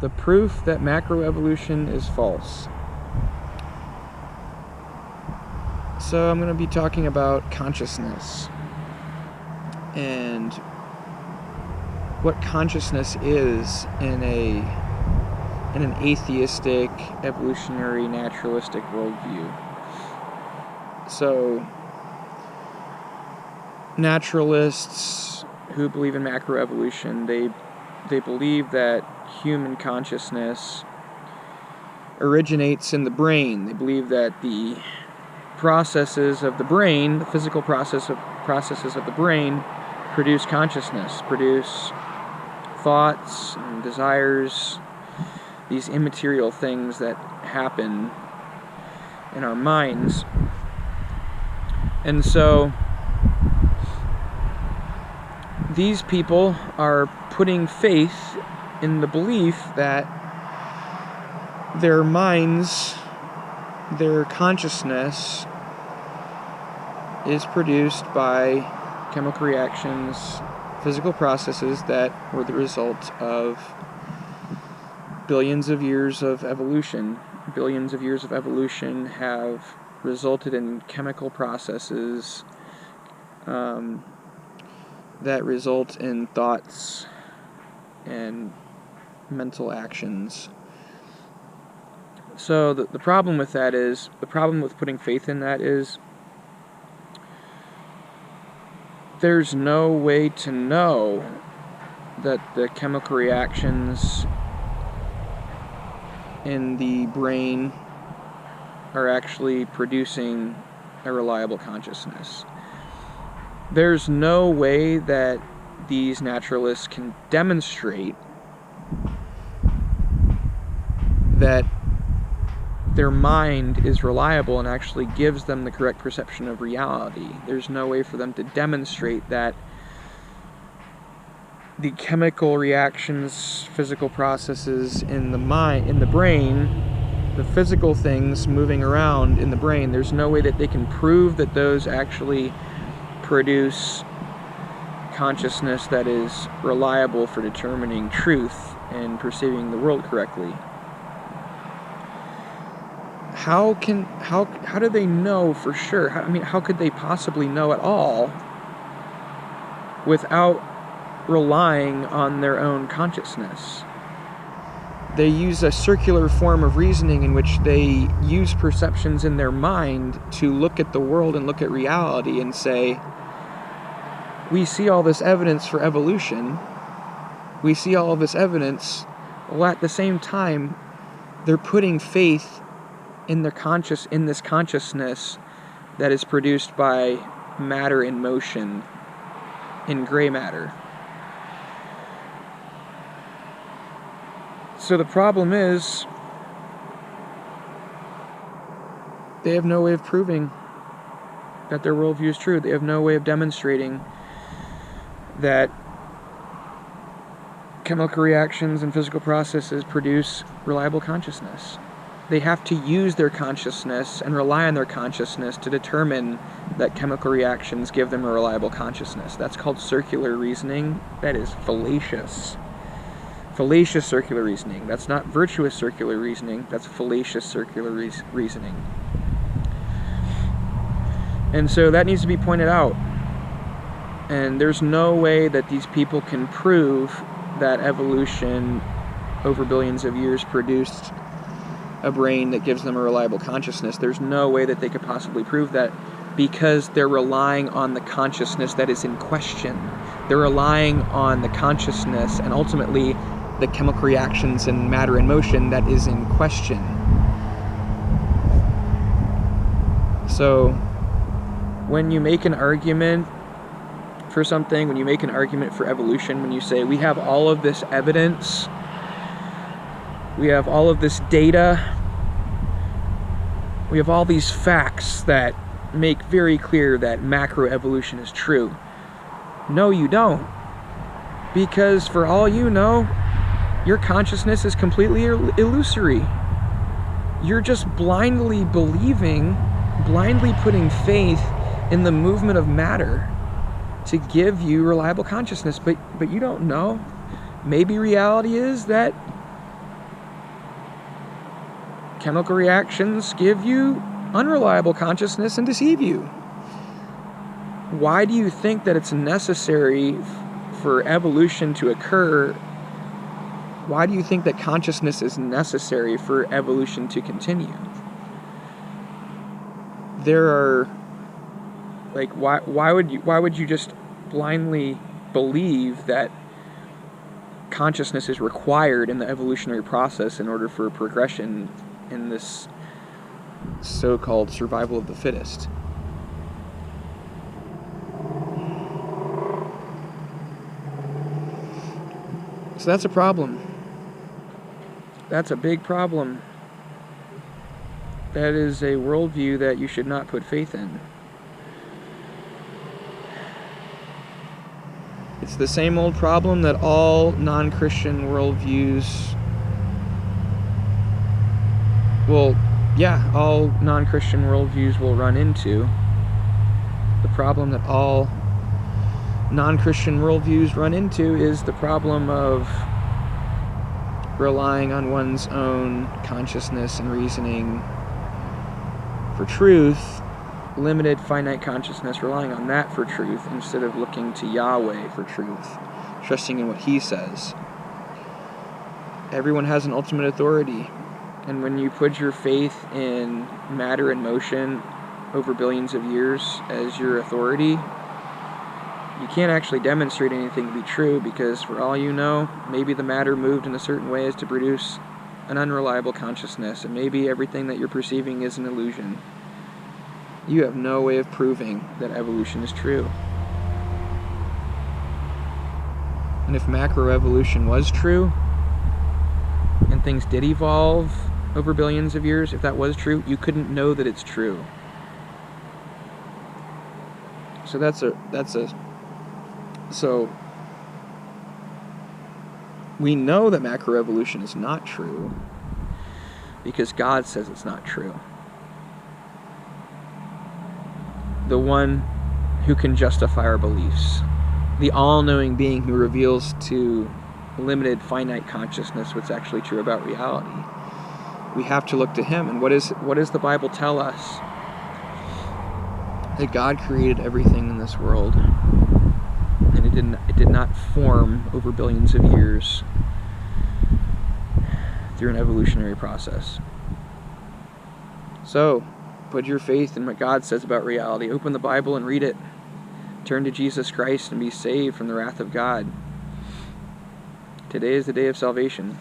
the proof that macroevolution is false. So I'm going to be talking about consciousness and what consciousness is in an atheistic, evolutionary, naturalistic worldview. So naturalists who believe in macroevolution, they believe that human consciousness originates in the brain. They believe that the processes of the brain, the physical processes of the brain, produce consciousness, produce thoughts and desires, these immaterial things that happen in our minds. And so these people are putting faith in the belief that their minds, their consciousness is produced by chemical reactions, physical processes that were the result of billions of years of evolution. Billions of years of evolution have resulted in chemical processes that result in thoughts and mental actions. So the problem with that is, the problem with putting faith in that is, there's no way to know that the chemical reactions in the brain are actually producing a reliable consciousness. There's no way that these naturalists can demonstrate that their mind is reliable and actually gives them the correct perception of reality. There's no way for them to demonstrate that the chemical reactions, physical processes in the mind, in the brain, the physical things moving around in the brain, there's no way that they can prove that those actually produce consciousness that is reliable for determining truth and perceiving the world correctly. How do they know for sure? How could they possibly know at all without relying on their own consciousness? They use a circular form of reasoning in which they use perceptions in their mind to look at the world and look at reality and say, we see all this evidence for evolution, we see all of this evidence, while at the same time they're putting faith in this consciousness that is produced by matter in motion, in gray matter. So the problem is, they have no way of proving that their worldview is true. They have no way of demonstrating that chemical reactions and physical processes produce reliable consciousness. They have to use their consciousness and rely on their consciousness to determine that chemical reactions give them a reliable consciousness. That's called circular reasoning. That is fallacious. Fallacious circular reasoning. That's not virtuous circular reasoning. That's fallacious circular reasoning. And so that needs to be pointed out. And there's no way that these people can prove that evolution over billions of years produced a brain that gives them a reliable consciousness. There's no way that they could possibly prove that, because they're relying on the consciousness that is in question. They're relying on the consciousness and ultimately the chemical reactions and matter in motion that is in question. So when you make an argument for something, when you make an argument for evolution, when you say we have all of this evidence, we have all of this data, we have all these facts that make very clear that macroevolution is true. No, you don't. Because for all you know, your consciousness is completely illusory. You're just blindly believing, blindly putting faith in the movement of matter to give you reliable consciousness, but you don't know. Maybe reality is that chemical reactions give you unreliable consciousness and deceive you. Why do you think that it's necessary for evolution to occur? Why do you think that consciousness is necessary for evolution to continue? There are, like, why would you just blindly believe that consciousness is required in the evolutionary process in order for progression in this so-called survival of the fittest? So that's a problem. That's a big problem. That is a worldview that you should not put faith in. It's the same old problem that all non-Christian worldviews, all non-Christian worldviews will run into. The problem that all non-Christian worldviews run into is the problem of relying on one's own consciousness and reasoning for truth, limited finite consciousness, relying on that for truth instead of looking to Yahweh for truth, trusting in what He says. Everyone has an ultimate authority, and when you put your faith in matter in motion over billions of years as your authority, you can't actually demonstrate anything to be true, because for all you know, maybe the matter moved in a certain way as to produce an unreliable consciousness, and maybe everything that you're perceiving is an illusion. You have no way of proving that evolution is true. And if macroevolution was true, and things did evolve over billions of years, if that was true, you couldn't know that it's true. So we know that macroevolution is not true because God says it's not true. The one who can justify our beliefs, the all-knowing being who reveals to limited finite consciousness what's actually true about reality. We have to look to Him. And what does the Bible tell us? That God created everything in this world, and it did not form over billions of years through an evolutionary process. So, put your faith in what God says about reality. Open the Bible and read it. Turn to Jesus Christ and be saved from the wrath of God. Today is the day of salvation.